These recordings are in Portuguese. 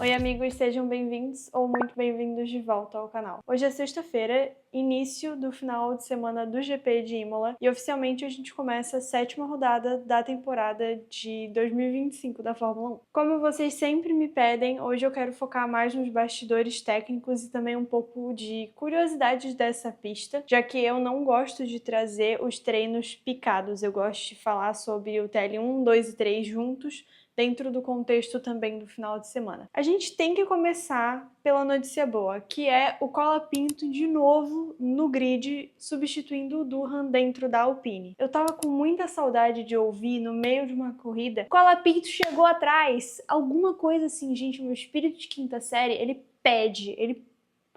Oi amigos, sejam bem-vindos ou muito bem-vindos de volta ao canal. Hoje é sexta-feira, início do final de semana do GP de Imola e oficialmente a gente começa a 7ª rodada da temporada de 2025 da Fórmula 1. Como vocês sempre me pedem, hoje eu quero focar mais nos bastidores técnicos e também um pouco de curiosidades dessa pista, já que eu não gosto de trazer os treinos picados, eu gosto de falar sobre o TL1, 2 e 3 juntos, dentro do contexto também do final de semana. A gente tem que começar pela notícia boa, que é o Colapinto de novo no grid, substituindo o Durham dentro da Alpine. Eu tava com muita saudade de ouvir no meio de uma corrida, Colapinto chegou atrás, alguma coisa assim, gente, meu espírito de quinta série, ele pede, ele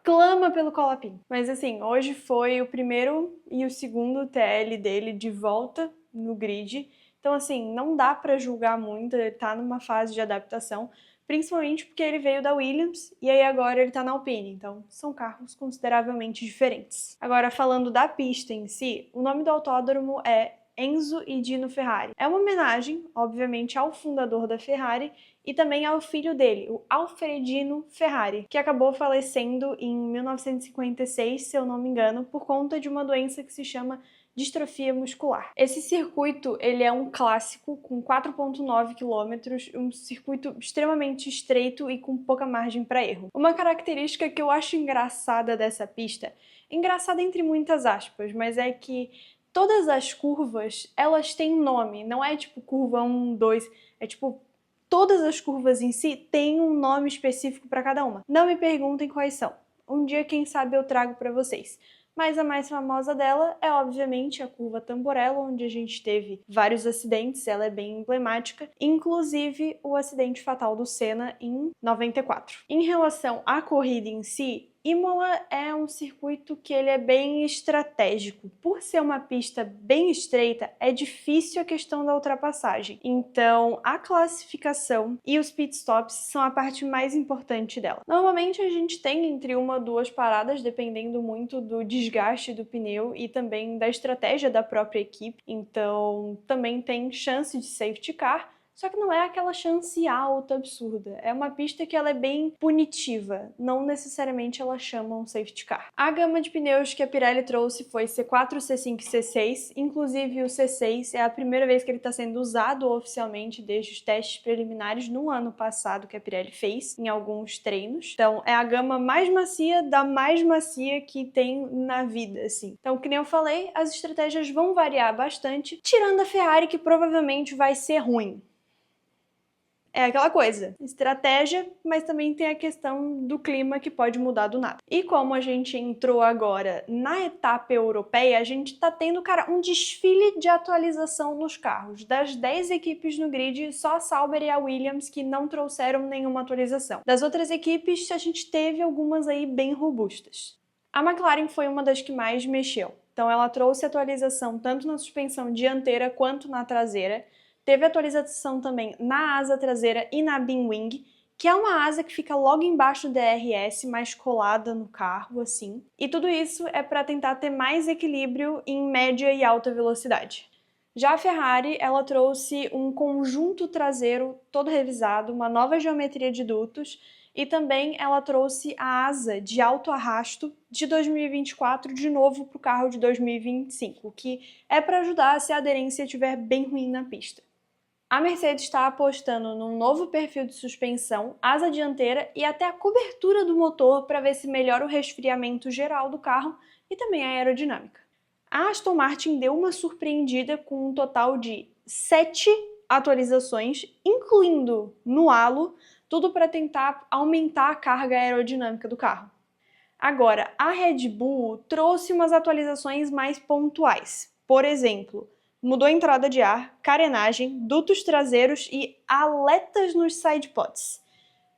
clama pelo Colapinto. Mas assim, hoje foi o primeiro e o segundo TL dele de volta no grid. Então, assim, não dá pra julgar muito, ele tá numa fase de adaptação, principalmente porque ele veio da Williams e aí agora ele tá na Alpine, então são carros consideravelmente diferentes. Agora, falando da pista em si, o nome do autódromo é Enzo e Dino Ferrari. É uma homenagem, obviamente, ao fundador da Ferrari e também ao filho dele, o Alfredino Ferrari, que acabou falecendo em 1956, se eu não me engano, por conta de uma doença que se chama distrofia muscular. Esse circuito, ele é um clássico com 4,9 km, um circuito extremamente estreito e com pouca margem para erro. Uma característica que eu acho engraçada dessa pista, engraçada entre muitas aspas, mas é que todas as curvas, elas têm nome, não é tipo curva 1, 2, é tipo todas as curvas em si têm um nome específico para cada uma. Não me perguntem quais são. Um dia, quem sabe, eu trago para vocês. Mas a mais famosa dela é, obviamente, a curva Tamborello, onde a gente teve vários acidentes, ela é bem emblemática, inclusive o acidente fatal do Senna em 94. Em relação à corrida em si, Imola é um circuito que ele é bem estratégico. Por ser uma pista bem estreita, é difícil a questão da ultrapassagem. Então, a classificação e os pitstops são a parte mais importante dela. Normalmente, a gente tem entre uma ou duas paradas, dependendo muito do desgaste do pneu e também da estratégia da própria equipe. Então, também tem chance de safety car, só que não é aquela chance alta, absurda. É uma pista que ela é bem punitiva, não necessariamente ela chama um safety car. A gama de pneus que a Pirelli trouxe foi C4, C5 e C6, inclusive o C6 é a primeira vez que ele está sendo usado oficialmente desde os testes preliminares no ano passado que a Pirelli fez em alguns treinos. Então é a gama mais macia da mais macia que tem na vida, assim. Então, que nem eu falei, as estratégias vão variar bastante, tirando a Ferrari, que provavelmente vai ser ruim. É aquela coisa, estratégia, mas também tem a questão do clima que pode mudar do nada. E como a gente entrou agora na etapa europeia, a gente tá tendo, cara, um desfile de atualização nos carros. Das 10 equipes no grid, só a Sauber e a Williams que não trouxeram nenhuma atualização. Das outras equipes, a gente teve algumas aí bem robustas. A McLaren foi uma das que mais mexeu. Então ela trouxe atualização tanto na suspensão dianteira quanto na traseira. Teve atualização também na asa traseira e na Beam Wing, que é uma asa que fica logo embaixo do DRS, mais colada no carro, assim. E tudo isso é para tentar ter mais equilíbrio em média e alta velocidade. Já a Ferrari, ela trouxe um conjunto traseiro todo revisado, uma nova geometria de dutos, e também ela trouxe a asa de alto arrasto de 2024 de novo para o carro de 2025, que é para ajudar se a aderência estiver bem ruim na pista. A Mercedes está apostando num novo perfil de suspensão, asa dianteira e até a cobertura do motor para ver se melhora o resfriamento geral do carro e também a aerodinâmica. A Aston Martin deu uma surpreendida com um total de 7 atualizações, incluindo no halo, tudo para tentar aumentar a carga aerodinâmica do carro. Agora, a Red Bull trouxe umas atualizações mais pontuais. Por exemplo, mudou a entrada de ar, carenagem, dutos traseiros e aletas nos sidepods.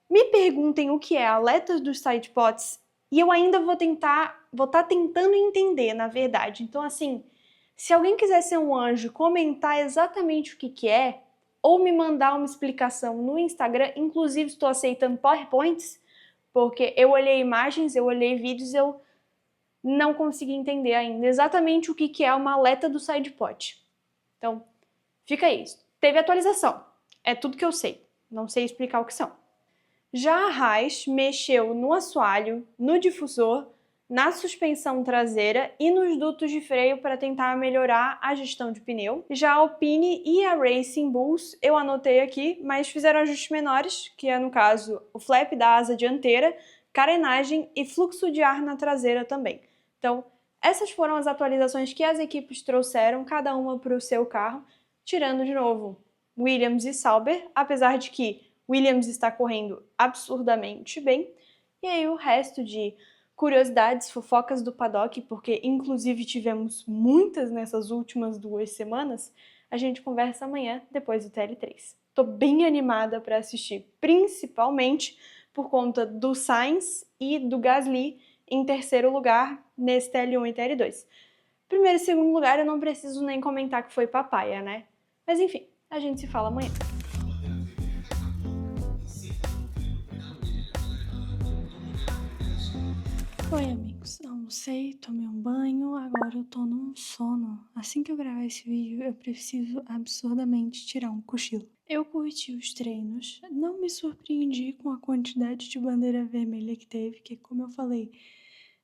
Me perguntem o que é aletas dos sidepods e eu ainda vou estar tentando entender, na verdade. Então, assim, se alguém quiser ser um anjo e comentar exatamente o que é, ou me mandar uma explicação no Instagram, inclusive estou aceitando PowerPoints, porque eu olhei imagens, eu olhei vídeos, eu não consegui entender ainda exatamente o que é uma aleta do sidepod. Então, fica isso. Teve atualização. É tudo que eu sei. Não sei explicar o que são. Já a Haas mexeu no assoalho, no difusor, na suspensão traseira e nos dutos de freio para tentar melhorar a gestão de pneu. Já a Alpine e a Racing Bulls eu anotei aqui, mas fizeram ajustes menores, que é no caso o flap da asa dianteira, carenagem e fluxo de ar na traseira também. Então, essas foram as atualizações que as equipes trouxeram, cada uma para o seu carro, tirando de novo Williams e Sauber, apesar de que Williams está correndo absurdamente bem. E aí o resto de curiosidades, fofocas do paddock, porque inclusive tivemos muitas nessas últimas 2 semanas, a gente conversa amanhã depois do TL3. Tô bem animada para assistir, principalmente por conta do Sainz e do Gasly em terceiro lugar nesse TL1 e TL2. Primeiro e segundo lugar eu não preciso nem comentar que foi papaya, né? Mas enfim, a gente se fala amanhã. Oi, amigos. Almocei, tomei um banho, agora eu tô num sono. Assim que eu gravar esse vídeo, eu preciso absurdamente tirar um cochilo. Eu curti os treinos, não me surpreendi com a quantidade de bandeira vermelha que teve, que, como eu falei,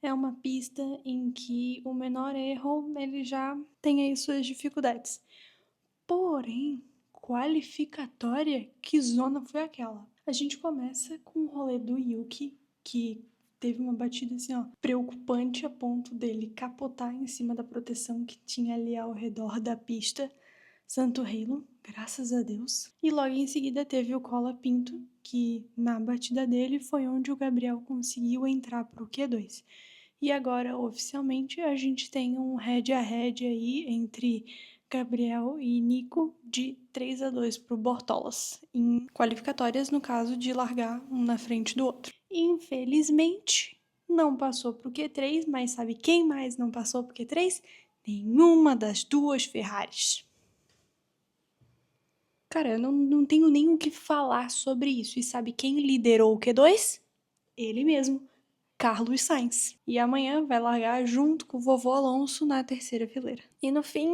é uma pista em que o menor erro, ele já tem aí suas dificuldades. Porém, qualificatória, que zona foi aquela? A gente começa com o rolê do Yuki, que teve uma batida assim, ó, preocupante a ponto dele capotar em cima da proteção que tinha ali ao redor da pista. Santo Halo, graças a Deus. E logo em seguida teve o Cola Pinto, que na batida dele foi onde o Gabriel conseguiu entrar pro Q2. E agora, oficialmente, a gente tem um head a head aí entre Gabriel e Nico de 3-2 pro Bortolas, em qualificatórias, no caso de largar um na frente do outro. Infelizmente, não passou pro Q3, mas sabe quem mais não passou pro Q3? Nenhuma das duas Ferraris. Cara, eu não tenho nem o que falar sobre isso. E sabe quem liderou o Q2? Ele mesmo, Carlos Sainz. E amanhã vai largar junto com o vovô Alonso na terceira fileira. E no fim,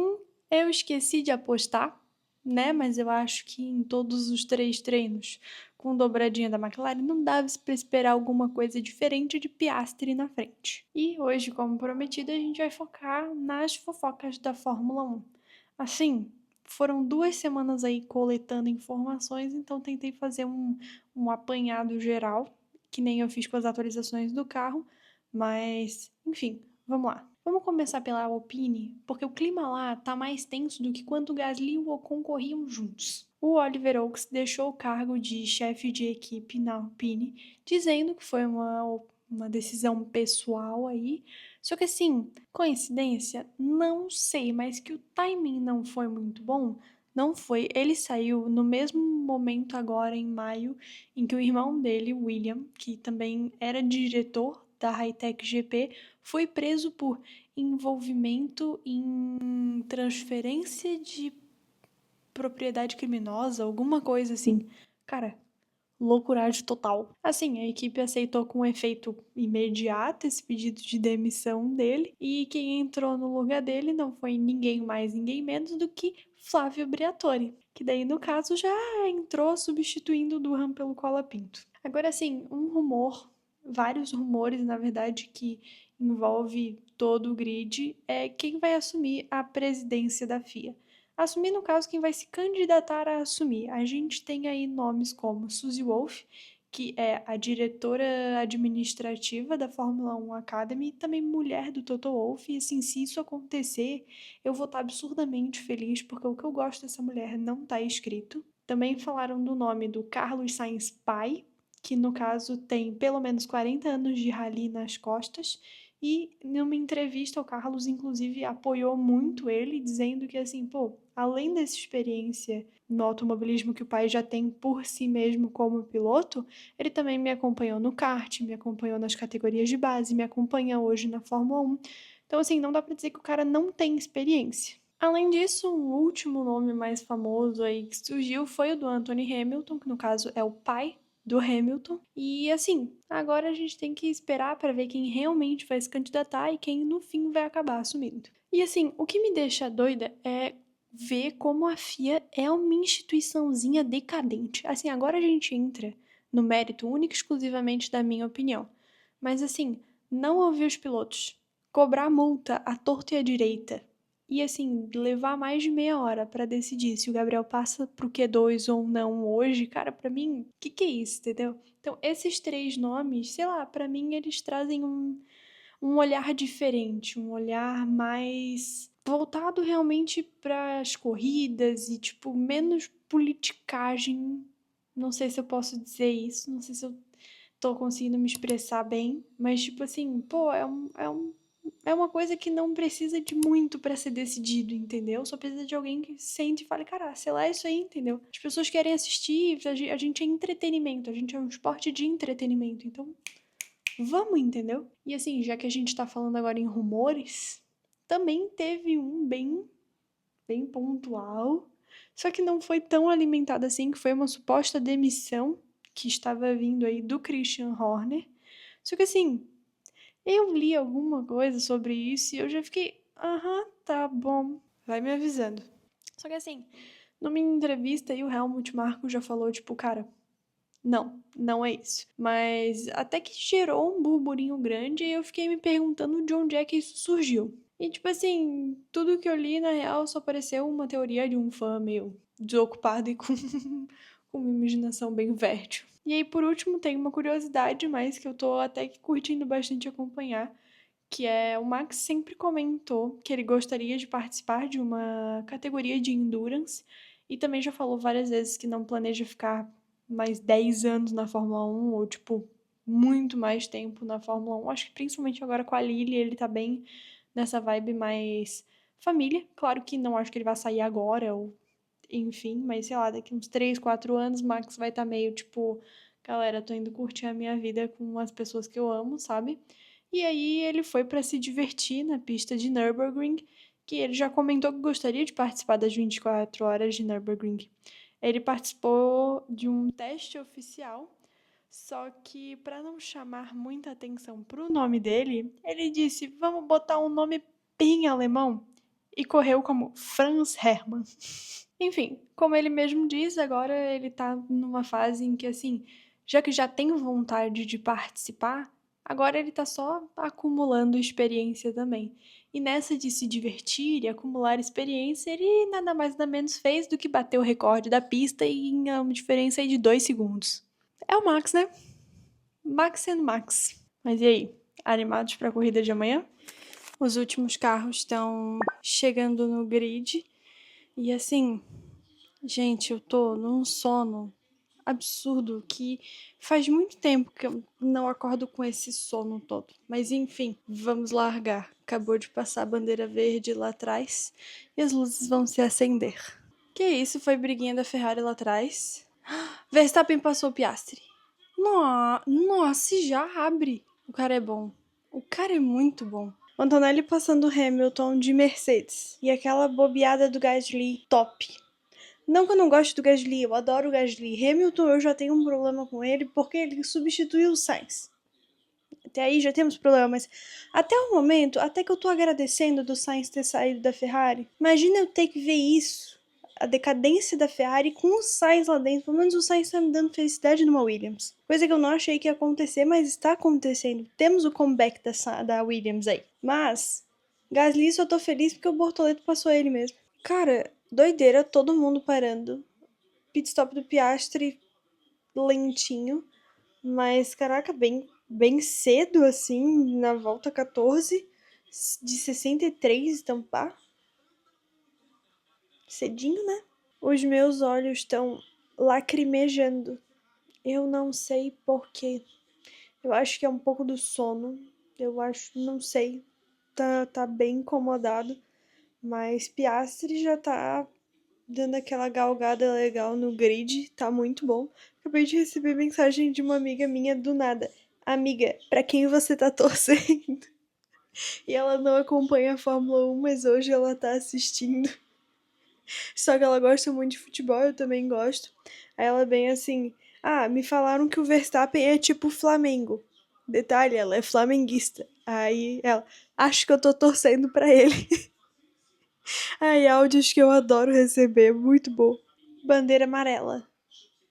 eu esqueci de apostar, né? Mas eu acho que em todos os 3 treinos, com dobradinha da McLaren, não dava para esperar alguma coisa diferente de Piastri na frente. E hoje, como prometido, a gente vai focar nas fofocas da Fórmula 1. Assim, foram 2 semanas aí coletando informações, então tentei fazer um apanhado geral, que nem eu fiz com as atualizações do carro, mas, enfim, vamos lá. Vamos começar pela Alpine, porque o clima lá tá mais tenso do que quando o Gasly e o Ocon corriam juntos. O Oliver Oaks deixou o cargo de chefe de equipe na Alpine, dizendo que foi uma decisão pessoal aí. Só que assim, coincidência? Não sei, mas que o timing não foi muito bom, não foi. Ele saiu no mesmo momento agora, em maio, em que o irmão dele, William, que também era diretor da Hightech GP, foi preso por envolvimento em transferência de propriedade criminosa, alguma coisa assim. Cara, loucuragem total. Assim, a equipe aceitou com efeito imediato esse pedido de demissão dele, e quem entrou no lugar dele não foi ninguém mais, ninguém menos do que Flávio Briatore, que daí no caso já entrou substituindo o Durham pelo Cola Pinto. Agora assim, um rumor, vários rumores na verdade que envolve todo o grid, é quem vai assumir a presidência da FIA. Assumir, no caso, quem vai se candidatar a assumir. A gente tem aí nomes como Suzy Wolff, que é a diretora administrativa da Fórmula 1 Academy, e também mulher do Toto Wolff. E assim, se isso acontecer, eu vou estar absurdamente feliz, porque o que eu gosto dessa mulher não está escrito. Também falaram do nome do Carlos Sainz pai, que no caso tem pelo menos 40 anos de rally nas costas. E numa entrevista, o Carlos, inclusive, apoiou muito ele, dizendo que, assim, pô, além dessa experiência no automobilismo que o pai já tem por si mesmo como piloto, ele também me acompanhou no kart, me acompanhou nas categorias de base, me acompanha hoje na Fórmula 1. Então, assim, não dá pra dizer que o cara não tem experiência. Além disso, um último nome mais famoso aí que surgiu foi o do Anthony Hamilton, que no caso é o pai do Hamilton. E assim, agora a gente tem que esperar para ver quem realmente vai se candidatar e quem no fim vai acabar assumindo. E assim, o que me deixa doida é ver como a FIA é uma instituiçãozinha decadente. Assim, agora a gente entra no mérito único e exclusivamente da minha opinião. Mas assim, não ouvir os pilotos, cobrar multa à torta e à direita, e assim, levar mais de meia hora pra decidir se o Gabriel passa pro Q2 ou não hoje, cara, pra mim, que é isso, entendeu? Então, esses 3 nomes, sei lá, pra mim eles trazem um olhar diferente, um olhar mais voltado realmente para as corridas e, tipo, menos politicagem. Não sei se eu posso dizer isso, não sei se eu tô conseguindo me expressar bem, mas, tipo assim, pô, é uma coisa que não precisa de muito pra ser decidido, entendeu? Só precisa de alguém que sente e fale, cara, sei lá, é isso aí, entendeu? As pessoas querem assistir, a gente é entretenimento, a gente é um esporte de entretenimento, então vamos, entendeu? E assim, já que a gente tá falando agora em rumores, também teve um bem pontual, só que não foi tão alimentado assim, que foi uma suposta demissão que estava vindo aí do Christian Horner. Só que assim, eu li alguma coisa sobre isso e eu já fiquei, aham, tá bom, vai me avisando. Só que assim, numa entrevista aí o Helmut Marko já falou, tipo, cara, não é isso. Mas até que gerou um burburinho grande e eu fiquei me perguntando de onde é que isso surgiu. E tipo assim, tudo que eu li na real só pareceu uma teoria de um fã meio desocupado e com, com uma imaginação bem fértil. E aí, por último, tem uma curiosidade, mas que eu tô até que curtindo bastante acompanhar, que é o Max sempre comentou que ele gostaria de participar de uma categoria de endurance e também já falou várias vezes que não planeja ficar mais 10 anos na Fórmula 1 ou tipo muito mais tempo na Fórmula 1. Acho que principalmente agora com a Lily ele tá bem nessa vibe mais família. Claro que não acho que ele vai sair agora ou enfim, mas sei lá, daqui uns 3, 4 anos Max vai estar meio tipo, galera, tô indo curtir a minha vida com as pessoas que eu amo, sabe? E aí ele foi para se divertir na pista de Nürburgring, que ele já comentou que gostaria de participar das 24 horas de Nürburgring. Ele participou de um teste oficial, só que para não chamar muita atenção pro nome dele, ele disse: "Vamos botar um nome bem alemão" e correu como Franz Hermann. Enfim, como ele mesmo diz, agora ele tá numa fase em que, assim, já que já tem vontade de participar, agora ele tá só acumulando experiência também. E nessa de se divertir e acumular experiência, ele nada mais nada menos fez do que bater o recorde da pista em uma diferença aí de 2 segundos. É o Max, né? Max and Max. Mas e aí? Animados para a corrida de amanhã? Os últimos carros estão chegando no grid e assim, gente, eu tô num sono absurdo que faz muito tempo que eu não acordo com esse sono todo. Mas enfim, vamos largar. Acabou de passar a bandeira verde lá atrás e as luzes vão se acender. Que isso? Foi briguinha da Ferrari lá atrás. Verstappen passou o Piastri. Nossa, já abre. O cara é bom. O cara é muito bom. O Antonelli passando o Hamilton de Mercedes. E aquela bobeada do Gasly top. Não que eu não goste do Gasly, eu adoro o Gasly. Hamilton eu já tenho um problema com ele porque ele substituiu o Sainz. Até aí já temos problema, mas até o momento, até que eu tô agradecendo do Sainz ter saído da Ferrari. Imagina eu ter que ver isso, a decadência da Ferrari com o Sainz lá dentro. Pelo menos o Sainz tá me dando felicidade numa Williams. Coisa que eu não achei que ia acontecer, mas está acontecendo. Temos o comeback da Williams aí. Mas, Gasly só tô feliz porque o Bortoleto passou ele mesmo. Cara, doideira, todo mundo parando. Pit stop do Piastri lentinho, mas caraca, bem cedo assim, na volta 14 de 63 estampar. Cedinho, né? Os meus olhos estão lacrimejando. Eu não sei porquê. Eu acho que é um pouco do sono. Eu acho, não sei. Tá bem incomodado. Mas Piastri já tá dando aquela galgada legal no grid, tá muito bom. Acabei de receber mensagem de uma amiga minha do nada. Amiga, pra quem você tá torcendo? E ela não acompanha a Fórmula 1, mas hoje ela tá assistindo. Só que ela gosta muito de futebol, eu também gosto. Aí ela bem assim: "Ah, me falaram que o Verstappen é tipo o Flamengo." Detalhe, ela é flamenguista. Aí ela: "Acho que eu tô torcendo pra ele." Ai, áudios que eu adoro receber, muito bom. Bandeira amarela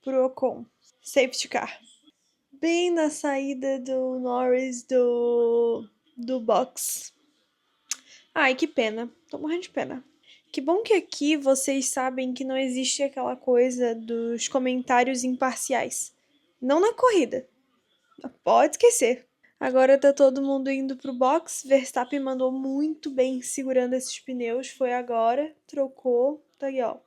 pro Ocon. Safety car. Bem na saída do Norris do box. Ai, que pena. Tô morrendo de pena. Que bom que aqui vocês sabem que não existe aquela coisa dos comentários imparciais. Não na corrida. Pode esquecer. Agora tá todo mundo indo pro box. Verstappen mandou muito bem segurando esses pneus. Foi agora, trocou. Tá aí, ó.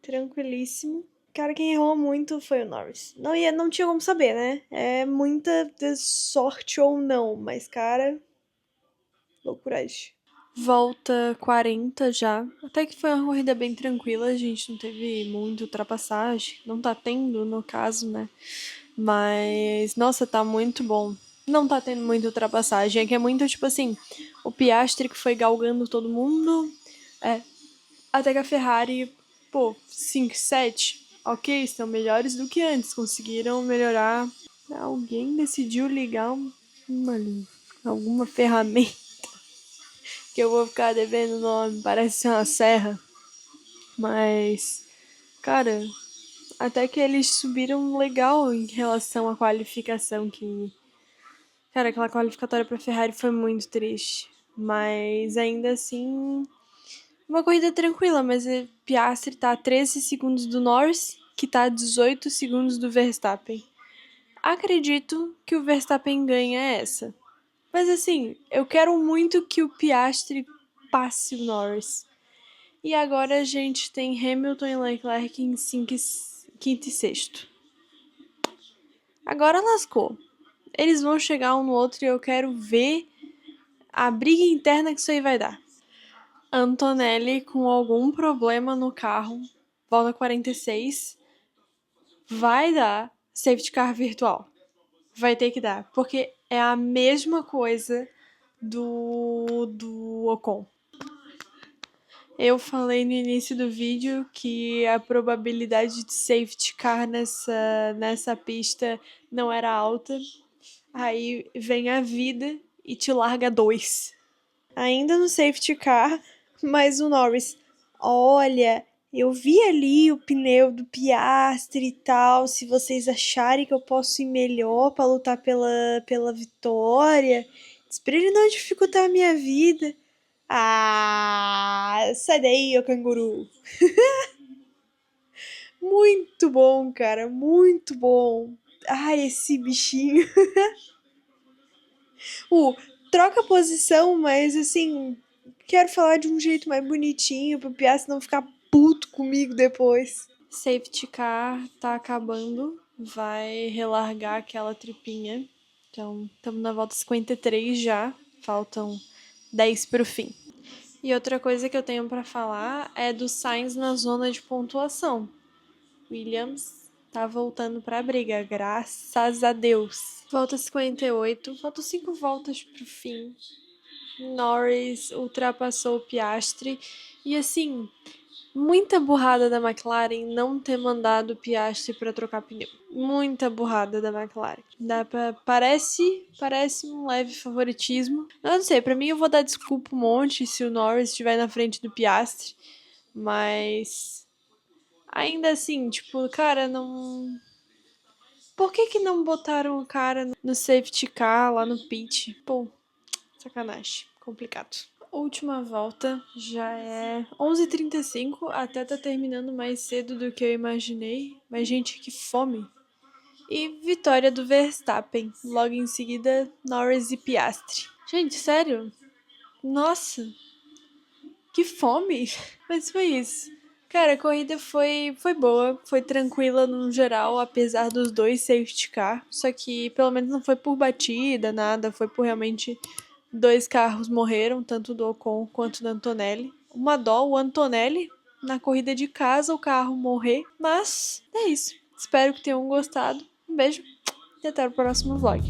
Tranquilíssimo. Cara, quem errou muito foi o Norris. Não tinha como saber, né? É muita sorte ou não, mas, cara, loucuragem. Volta 40 já. Até que foi uma corrida bem tranquila, a gente não teve muita ultrapassagem. Não tá tendo, no caso, né? Mas, nossa, tá muito bom. Não tá tendo muita ultrapassagem. É que é muito, tipo assim, o Piastri que foi galgando todo mundo. Até que a Ferrari, pô, 5, 7. Ok, estão melhores do que antes. Conseguiram melhorar. Alguém decidiu ligar alguma ferramenta que eu vou ficar devendo o nome. Parece ser uma serra. Mas, cara, até que eles subiram legal em relação à qualificação que... Cara, aquela qualificatória pra Ferrari foi muito triste. Mas ainda assim, uma corrida tranquila, mas o Piastri tá a 13 segundos do Norris, que tá a 18 segundos do Verstappen. Acredito que o Verstappen ganha essa. Mas assim, eu quero muito que o Piastri passe o Norris. E agora a gente tem Hamilton e Leclerc em quinto e sexto. Agora lascou. Eles vão chegar um no outro e eu quero ver a briga interna que isso aí vai dar. Antonelli com algum problema no carro, volta 46, vai dar safety car virtual. Vai ter que dar, porque é a mesma coisa do Ocon. Eu falei no início do vídeo que a probabilidade de safety car nessa pista não era alta. Aí vem a vida e te larga 2. Ainda no safety car, mas o Norris, olha, eu vi ali o pneu do Piastri e tal, se vocês acharem que eu posso ir melhor para lutar pela vitória, pra ele não dificultar a minha vida. Ah, sai daí, ô canguru. Muito bom, cara, muito bom. Ai, esse bichinho. Troca a posição, mas assim, quero falar de um jeito mais bonitinho pro Piastri não ficar puto comigo depois. Safety car tá acabando, vai relargar aquela tripinha. Então, estamos na volta 53 já, faltam 10 pro fim. E outra coisa que eu tenho para falar é do Sainz na zona de pontuação. Williams tá voltando pra briga, graças a Deus. Volta 58, faltam 5 voltas pro fim. Norris ultrapassou o Piastri. E assim, muita burrada da McLaren não ter mandado o Piastri para trocar pneu. Muita burrada da McLaren. Parece um leve favoritismo. Eu não sei, pra mim eu vou dar desculpa um monte se o Norris estiver na frente do Piastri. Mas ainda assim, tipo, cara, não... Por que não botaram o cara no safety car lá no pit? Pô, sacanagem. Complicado. Última volta, já é 11h35, até tá terminando mais cedo do que eu imaginei. Mas, gente, que fome! E vitória do Verstappen. Logo em seguida, Norris e Piastri. Gente, sério? Nossa, que fome! Mas foi isso. Cara, a corrida foi boa, foi tranquila no geral, apesar dos dois safety car. Só que pelo menos não foi por batida, nada, foi por realmente 2 carros morreram, tanto do Ocon quanto do Antonelli. Uma dó, o Antonelli, na corrida de casa, o carro morrer. Mas é isso. Espero que tenham gostado. Um beijo e até o próximo vlog.